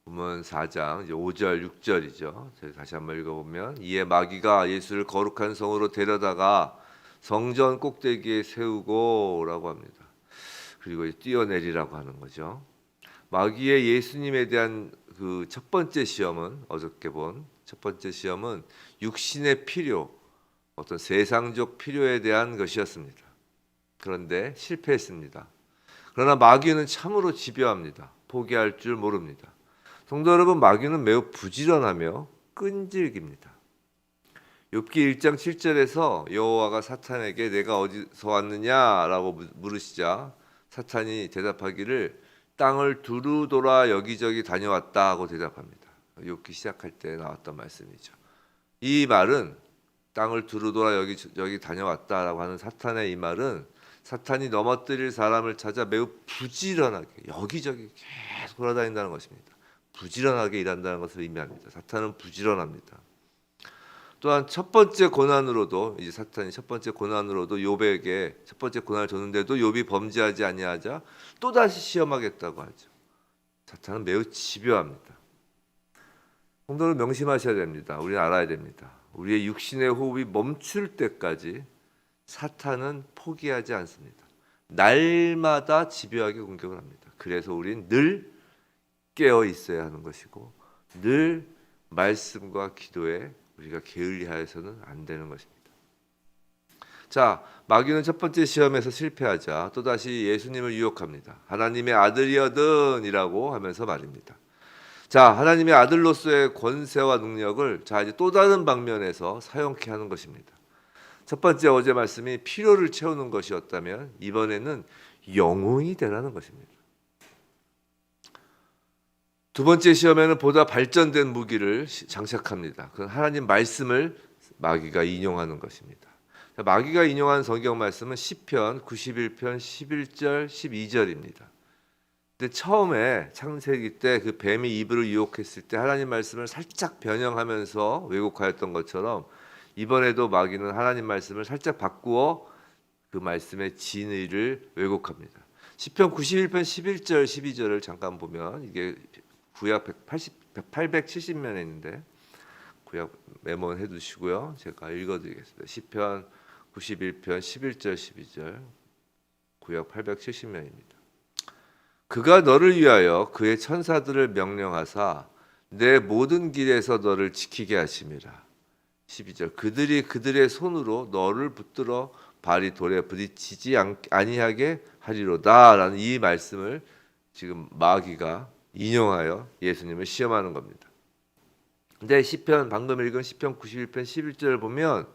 본문 4장 이제 5절 6절이죠. 저희 다시 한번 읽어보면 이에 마귀가 예수를 거룩한 성으로 데려다가 성전 꼭대기에 세우고라고 합니다. 그리고 뛰어내리라고 하는 거죠. 마귀의 예수님에 대한 그 첫 번째 시험은 어저께 본 첫 번째 시험은 육신의 필요, 어떤 세상적 필요에 대한 것이었습니다. 그런데 실패했습니다. 그러나 마귀는 참으로 집요합니다. 포기할 줄 모릅니다. 성도 여러분, 마귀는 매우 부지런하며 끈질깁니다. 욥기 1장 7절에서 여호와가 사탄에게 내가 어디서 왔느냐라고 물으시자 사탄이 대답하기를 땅을 두루 돌아 여기저기 다녀왔다 하고 대답합니다. 욥기 시작할 때 나왔던 말씀이죠. 이 말은 땅을 두루 돌아 여기저기 다녀왔다라고 하는 사탄의 이 말은 사탄이 넘어뜨릴 사람을 찾아 매우 부지런하게 여기저기 계속 돌아다닌다는 것입니다. 부지런하게 일한다는 것을 의미합니다. 사탄은 부지런합니다. 또한 첫 번째 고난으로도 이제 사탄이 첫 번째 고난으로도 욥에게 첫 번째 고난을 줬는데도 욥이 범죄하지 아니하자 또 다시 시험하겠다고 하죠. 사탄은 매우 집요합니다. 성도를 명심하셔야 됩니다. 우리는 알아야 됩니다. 우리의 육신의 호흡이 멈출 때까지 사탄은 포기하지 않습니다. 날마다 집요하게 공격을 합니다. 그래서 우리는 늘 깨어 있어야 하는 것이고 늘 말씀과 기도에 우리가 게을리하여서는 안 되는 것입니다. 자, 마귀는 첫 번째 시험에서 실패하자 또다시 예수님을 유혹합니다. 하나님의 아들이여든이라고 하면서 말입니다. 자, 하나님의 아들로서의 권세와 능력을 자 이제 또 다른 방면에서 사용케 하는 것입니다. 첫 번째 어제 말씀이 필요를 채우는 것이었다면 이번에는 영웅이 되라는 것입니다. 두 번째 시험에는 보다 발전된 무기를 장착합니다. 그건 하나님 말씀을 마귀가 인용하는 것입니다. 마귀가 인용한 성경 말씀은 시편 91편 11절 12절입니다. 근데 처음에 창세기 때 그 뱀이 이브를 유혹했을 때 하나님 말씀을 살짝 변형하면서 왜곡하였던 것처럼 이번에도 마귀는 하나님 말씀을 살짝 바꾸어 그 말씀의 진의를 왜곡합니다. 시편 91편 11절 12절을 잠깐 보면 이게 구약 870면에 있는데 구약 메모해 두시고요. 제가 읽어드리겠습니다. 시편 91편 11절 12절 구약 870면입니다. 그가 너를 위하여 그의 천사들을 명령하사 내 모든 길에서 너를 지키게 하심이라. 12절 그들이 그들의 손으로 너를 붙들어 발이 돌에 부딪히지 아니하게 하리로다 라는 이 말씀을 지금 마귀가 인용하여 예수님을 시험하는 겁니다. 근데 시편 방금 읽은 시편 91편 11절을 보면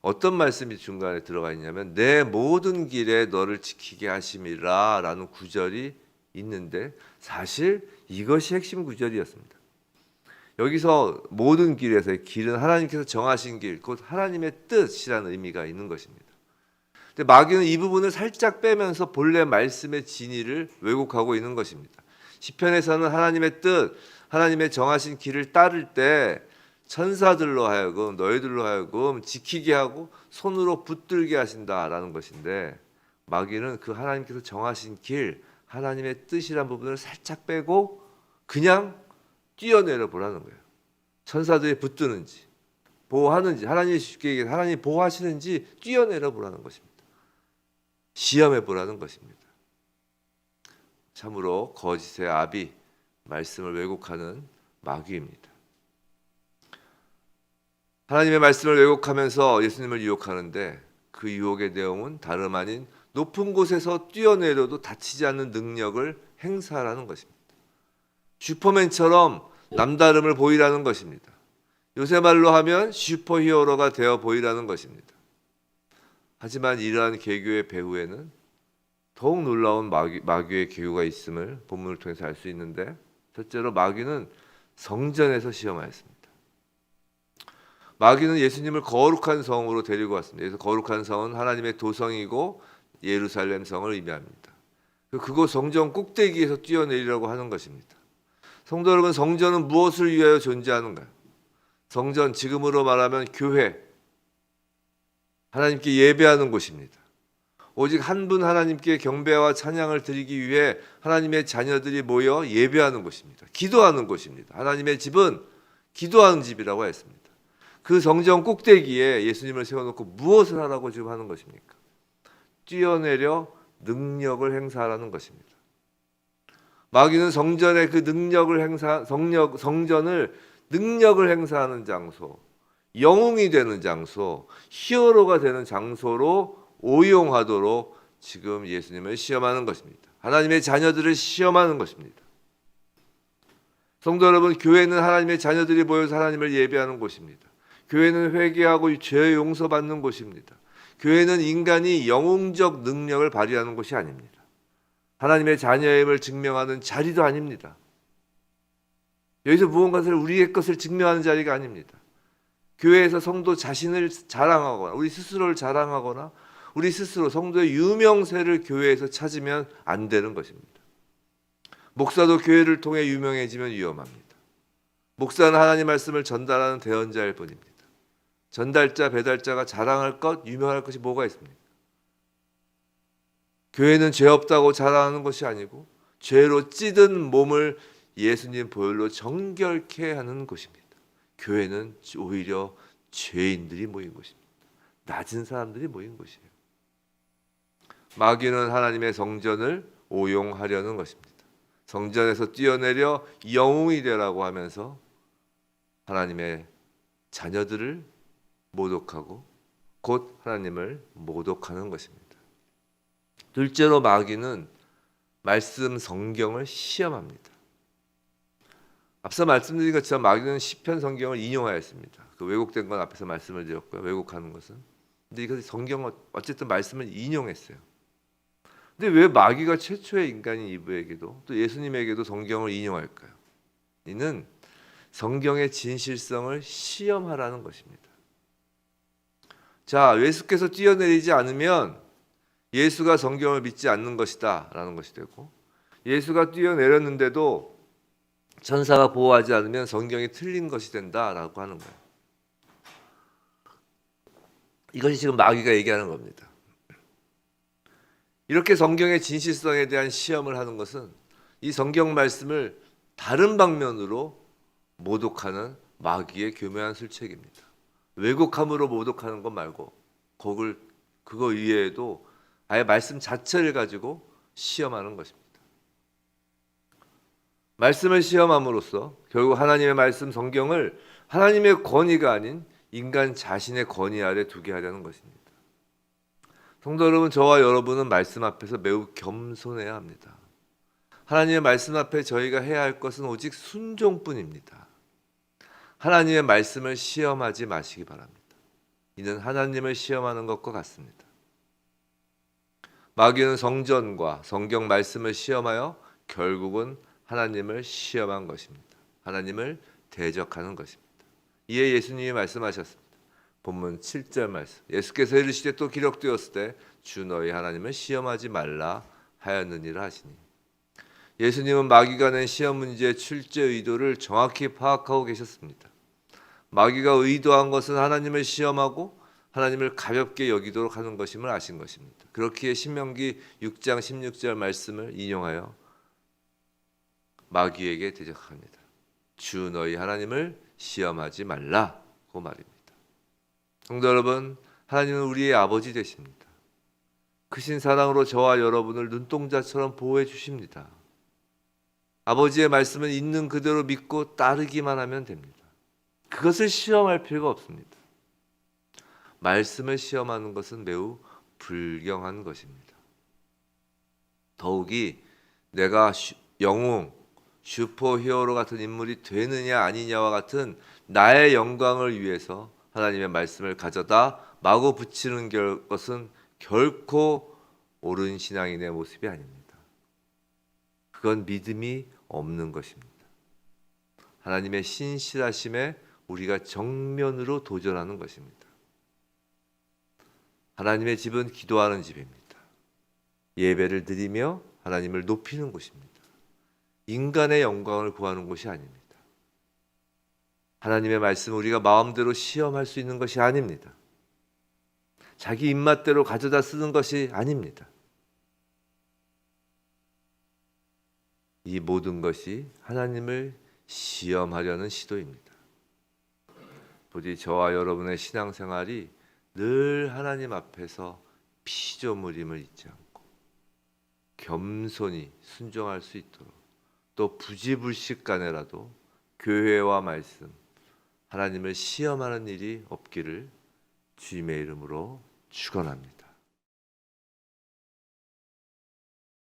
어떤 말씀이 중간에 들어가 있냐면 내 모든 길에 너를 지키게 하심이라 라는 구절이 있는데 사실 이것이 핵심 구절이었습니다. 여기서 모든 길에서의 길은 하나님께서 정하신 길, 곧 하나님의 뜻이라는 의미가 있는 것입니다. 근데 마귀는 이 부분을 살짝 빼면서 본래 말씀의 진의를 왜곡하고 있는 것입니다. 시편에서는 하나님의 뜻, 하나님의 정하신 길을 따를 때 천사들로 하여금 너희들로 하여금 지키게 하고 손으로 붙들게 하신다라는 것인데 마귀는 그 하나님께서 정하신 길, 하나님의 뜻이란 부분을 살짝 빼고 그냥 뛰어내려 보라는 거예요. 천사들이 붙드는지 보호하는지 하나님이 보호하시는지 뛰어내려 보라는 것입니다. 시험해 보라는 것입니다. 참으로 거짓의 아비, 말씀을 왜곡하는 마귀입니다. 하나님의 말씀을 왜곡하면서 예수님을 유혹하는데 그 유혹의 내용은 다름 아닌 높은 곳에서 뛰어내려도 다치지 않는 능력을 행사하라는 것입니다. 슈퍼맨처럼 남다름을 보이라는 것입니다. 요새 말로 하면 슈퍼히어로가 되어 보이라는 것입니다. 하지만 이러한 개교의 배후에는 더욱 놀라운 마귀의 계유가 있음을 본문을 통해서 알 수 있는데 첫째로 마귀는 성전에서 시험하였습니다. 마귀는 예수님을 거룩한 성으로 데리고 왔습니다. 그래서 거룩한 성은 하나님의 도성이고 예루살렘 성을 의미합니다. 그곳 성전 꼭대기에서 뛰어내리려고 하는 것입니다. 성도 여러분, 성전은 무엇을 위하여 존재하는가요? 성전, 지금으로 말하면 교회, 하나님께 예배하는 곳입니다. 오직 한 분 하나님께 경배와 찬양을 드리기 위해 하나님의 자녀들이 모여 예배하는 곳입니다. 기도하는 곳입니다. 하나님의 집은 기도하는 집이라고 했습니다. 그 성전 꼭대기에 예수님을 세워놓고 무엇을 하라고 지금 하는 것입니까? 뛰어내려 능력을 행사하라는 것입니다. 마귀는 성전의 그 성전을 능력을 행사하는 장소, 영웅이 되는 장소, 히어로가 되는 장소로 오용하도록 지금 예수님을 시험하는 것입니다. 하나님의 자녀들을 시험하는 것입니다. 성도 여러분, 교회는 하나님의 자녀들이 모여서 하나님을 예배하는 곳입니다. 교회는 회개하고 죄 용서받는 곳입니다. 교회는 인간이 영웅적 능력을 발휘하는 곳이 아닙니다. 하나님의 자녀임을 증명하는 자리도 아닙니다. 여기서 무언가를 우리의 것을 증명하는 자리가 아닙니다. 교회에서 성도 자신을 자랑하거나 우리 스스로를 자랑하거나 우리 스스로 성도의 유명세를 교회에서 찾으면 안 되는 것입니다. 목사도 교회를 통해 유명해지면 위험합니다. 목사는 하나님 말씀을 전달하는 대언자일 뿐입니다. 전달자, 배달자가 자랑할 것, 유명할 것이 뭐가 있습니까? 교회는 죄 없다고 자랑하는 것이 아니고 죄로 찌든 몸을 예수님 보혈로 정결케 하는 곳입니다. 교회는 오히려 죄인들이 모인 곳입니다. 낮은 사람들이 모인 곳이에요. 마귀는 하나님의 성전을 오용하려는 것입니다. 성전에서 뛰어내려 영웅이 되라고 하면서 하나님의 자녀들을 모독하고 곧 하나님을 모독하는 것입니다. 둘째로 마귀는 말씀 성경을 시험합니다. 앞서 말씀드린 것처럼 마귀는 시편 성경을 인용하였습니다. 그 왜곡된 건 앞에서 말씀을 드렸고요. 왜곡하는 것은. 근데 이것이 성경은 어쨌든 말씀을 인용했어요. 근데 왜 마귀가 최초의 인간인 이브에게도 또 예수님에게도 성경을 인용할까요? 이는 성경의 진실성을 시험하라는 것입니다. 자, 예수께서 뛰어내리지 않으면 예수가 성경을 믿지 않는 것이다 라는 것이 되고, 예수가 뛰어내렸는데도 천사가 보호하지 않으면 성경이 틀린 것이 된다라고 하는 거예요. 이것이 지금 마귀가 얘기하는 겁니다. 이렇게 성경의 진실성에 대한 시험을 하는 것은 이 성경 말씀을 다른 방면으로 모독하는 마귀의 교묘한 술책입니다. 왜곡함으로 모독하는 것 말고 그거 이외에도 아예 말씀 자체를 가지고 시험하는 것입니다. 말씀을 시험함으로써 결국 하나님의 말씀 성경을 하나님의 권위가 아닌 인간 자신의 권위 아래 두게 하려는 것입니다. 성도 여러분, 저와 여러분은 말씀 앞에서 매우 겸손해야 합니다. 하나님의 말씀 앞에 저희가 해야 할 것은 오직 순종뿐입니다. 하나님의 말씀을 시험하지 마시기 바랍니다. 이는 하나님을 시험하는 것과 같습니다. 마귀는 성전과 성경 말씀을 시험하여 결국은 하나님을 시험한 것입니다. 하나님을 대적하는 것입니다. 이에 예수님이 말씀하셨습니다. 본문 7절 말씀. 예수께서 이르시되 또 기록되었을 때 주 너희 하나님을 시험하지 말라 하였느니라 하시니. 예수님은 마귀가 낸 시험 문제의 출제 의도를 정확히 파악하고 계셨습니다. 마귀가 의도한 것은 하나님을 시험하고 하나님을 가볍게 여기도록 하는 것임을 아신 것입니다. 그렇기에 신명기 6장 16절 말씀을 인용하여 마귀에게 대적합니다. 주 너희 하나님을 시험하지 말라고 말입니다. 성도 여러분, 하나님은 우리의 아버지 되십니다. 크신 사랑으로 저와 여러분을 눈동자처럼 보호해 주십니다. 아버지의 말씀은 있는 그대로 믿고 따르기만 하면 됩니다. 그것을 시험할 필요가 없습니다. 말씀을 시험하는 것은 매우 불경한 것입니다. 더욱이 내가 영웅, 슈퍼히어로 같은 인물이 되느냐 아니냐와 같은 나의 영광을 위해서 하나님의 말씀을 가져다 마구 붙이는 것은 결코 옳은 신앙인의 모습이 아닙니다. 그건 믿음이 없는 것입니다. 하나님의 신실하심에 우리가 정면으로 도전하는 것입니다. 하나님의 집은 기도하는 집입니다. 예배를 드리며 하나님을 높이는 곳입니다. 인간의 영광을 구하는 곳이 아닙니다. 하나님의 말씀을 우리가 마음대로 시험할 수 있는 것이 아닙니다. 자기 입맛대로 가져다 쓰는 것이 아닙니다. 이 모든 것이 하나님을 시험하려는 시도입니다. 부디 저와 여러분의 신앙생활이 늘 하나님 앞에서 피조물임을 잊지 않고 겸손히 순종할 수 있도록, 또 부지불식간에라도 교회와 말씀, 하나님을 시험하는 일이 없기를 주님의 이름으로 축원합니다.